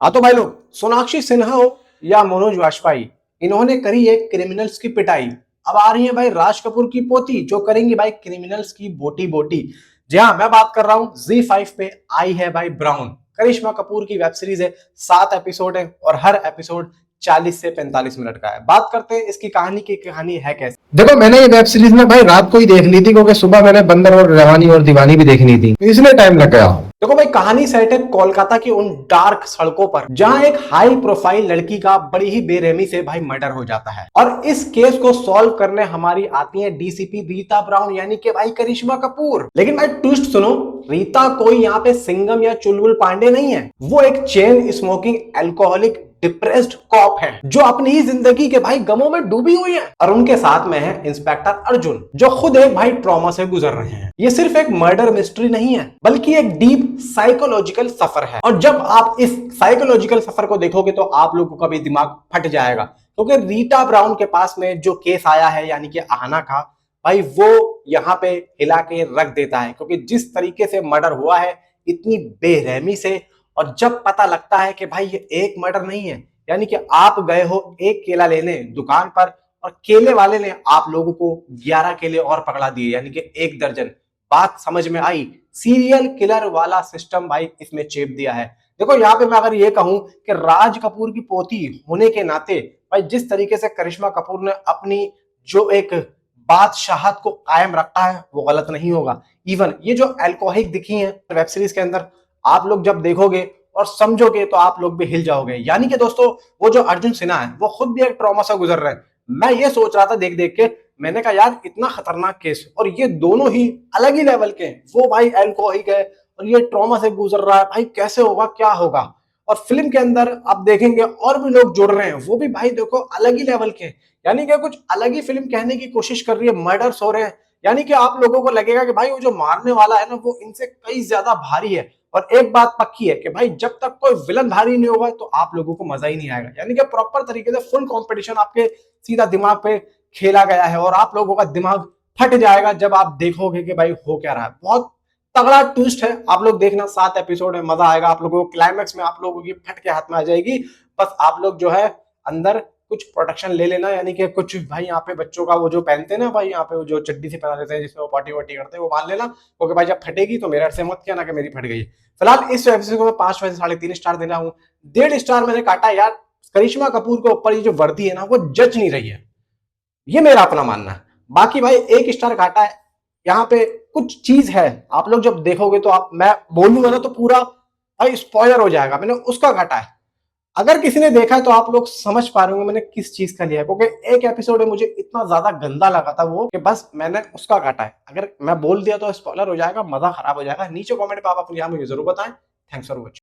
हाँ तो भाई लोग, सोनाक्षी सिन्हा हो या मनोज वाजपेयी, इन्होंने करी है क्रिमिनल्स की पिटाई। अब आ रही है भाई राज कपूर की पोती जो करेंगी भाई क्रिमिनल्स की बोटी बोटी। जी हाँ, मैं बात कर रहा हूँ Z5 पे आई है भाई ब्राउन, करिश्मा कपूर की वेब सीरीज है। 7 एपिसोड है और हर एपिसोड 40 से 45 मिनट का है। बात करते हैं इसकी कहानी की, कहानी है कैसे। देखो, मैंने ये वेब सीरीज में भाई रात को ही देख ली थी क्योंकि सुबह मैंने बंदर और रवानी और दीवानी भी देखनी थी, तो इसलिए टाइम लग गया। देखो भाई, कहानी सेट है कोलकाता की उन डार्क सड़कों पर जहां एक हाई प्रोफाइल लड़की का बड़ी ही बेरहमी से भाई मर्डर हो जाता है। और इस केस को सॉल्व करने हमारी आती है डीसीपी रीता ब्राउन, यानी कि भाई करिश्मा कपूर। लेकिन भाई ट्विस्ट सुनो, रीता कोई यहाँ पे सिंगम या चुलबुल पांडे नहीं है। वो एक chain smoking alcoholic depressed cop है जो अपनी ही जिंदगी के भाई गमों में डूबी हुई है। और उनके साथ में है इंस्पेक्टर अर्जुन जो खुद एक भाई ट्रॉमा से गुजर रहे हैं। ये सिर्फ एक मर्डर मिस्ट्री नहीं है बल्कि एक डीप साइकोलॉजिकल सफर है। और जब आप इस साइकोलॉजिकल सफर को देखोगे तो आप लोगों का भी दिमाग फट जाएगा, क्योंकि रीटा ब्राउन के पास में जो केस आया है यानी कि आहना का, भाई वो यहाँ पे हिला के रख देता है। क्योंकि जिस तरीके से मर्डर हुआ है, इतनी बेरहमी से, और जब पता लगता है कि भाई ये एक मर्डर नहीं है, यानी कि आप गए हो एक केला लेने दुकान पर और केले वाले ने आप लोगों को 11 केले और पकड़ा दिए, यानी कि 1 दर्जन। बात समझ में आई? सीरियल किलर वाला सिस्टम भाई इसमें चेप दिया है। देखो, यहाँ पे मैं अगर ये कहूं कि राज कपूर की पोती होने के नाते भाई जिस तरीके से करिश्मा कपूर ने अपनी जो एक बादशाहत को कायम रखा है वो गलत नहीं होगा। इवन ये जो अल्कोहलिक दिखी है वेब सीरीज के अंदर, आप लोग जब देखोगे और समझोगे तो आप लोग भी हिल जाओगे। यानी कि दोस्तों, वो जो अर्जुन सिन्हा है वो खुद भी एक ट्रॉमा से गुजर रहे हैं। मैं ये सोच रहा था देख देख के, मैंने कहा यार इतना खतरनाक केस, और ये दोनों ही अलग ही लेवल के हैं। वो भाई अल्कोहलिक है और ये ट्रॉमा से गुजर रहा है, भाई कैसे होगा, क्या होगा। और फिल्म के अंदर आप देखेंगे और भी लोग जुड़ रहे हैं, वो भी भाई देखो अलग ही लेवल के। यानी कि कुछ अलग ही फिल्म कहने की कोशिश कर रही है, मर्डर्स हो रहे हैं। यानी कि आप लोगों को लगेगा कि भाई वो जो मारने वाला है ना वो इनसे कई ज्यादा भारी है। और एक बात पक्की है कि भाई जब तक कोई विलन भारी नहीं होगा तो आप लोगों को मजा ही नहीं आएगा। यानी कि प्रॉपर तरीके से फुल कंपटीशन आपके सीधा दिमाग पे खेला गया है और आप लोगों का दिमाग फट जाएगा जब आप देखोगे कि भाई हो क्या रहा है। बहुत तगड़ा ट्विस्ट है, आप लोग देखना। 7 एपिसोड है, मजा आएगा आप लोगों को। क्लाइमैक्स में आप लोगों की फट के हाथ में आ जाएगी। बस आप लोग जो है अंदर कुछ प्रोटेक्शन ले लेना, यानी कि कुछ भाई यहाँ पे बच्चों का वो जो पहनते हैं ना भाई, यहाँ पे वो जो चड्डी से पहना देते हैं जिसमें वो पार्टी वार्टी करते हैं, वो मान लेना। क्योंकि भाई जब फटेगी तो मेरे से मत कहना कि मेरी फट गई। फिलहाल इस एपिसोड को मैं 5 में से 3.5 स्टार देना हूँ। 1.5 स्टार मैंने काटा यार, करिश्मा कपूर के ऊपर ये जो वर्दी है ना वो जज नहीं रही है, ये मेरा अपना मानना है। बाकी भाई 1 स्टार काटा है। यहाँ पे कुछ चीज है, आप लोग जब देखोगे तो आप, मैं बोलूंगा ना तो पूरा भाई स्पॉइलर हो जाएगा, मैंने उसका काटा है। अगर किसी ने देखा है तो आप लोग समझ पा रहे होंगे मैंने किस चीज का लिया है, क्योंकि एक एपिसोड में मुझे इतना ज्यादा गंदा लगा था वो कि बस मैंने उसका काटा है। अगर मैं बोल दिया तो स्पॉइलर हो जाएगा, मजा खराब हो जाएगा। नीचे कमेंट पे आप अपनी मुझे जरूर बताएं। Thanks for watching.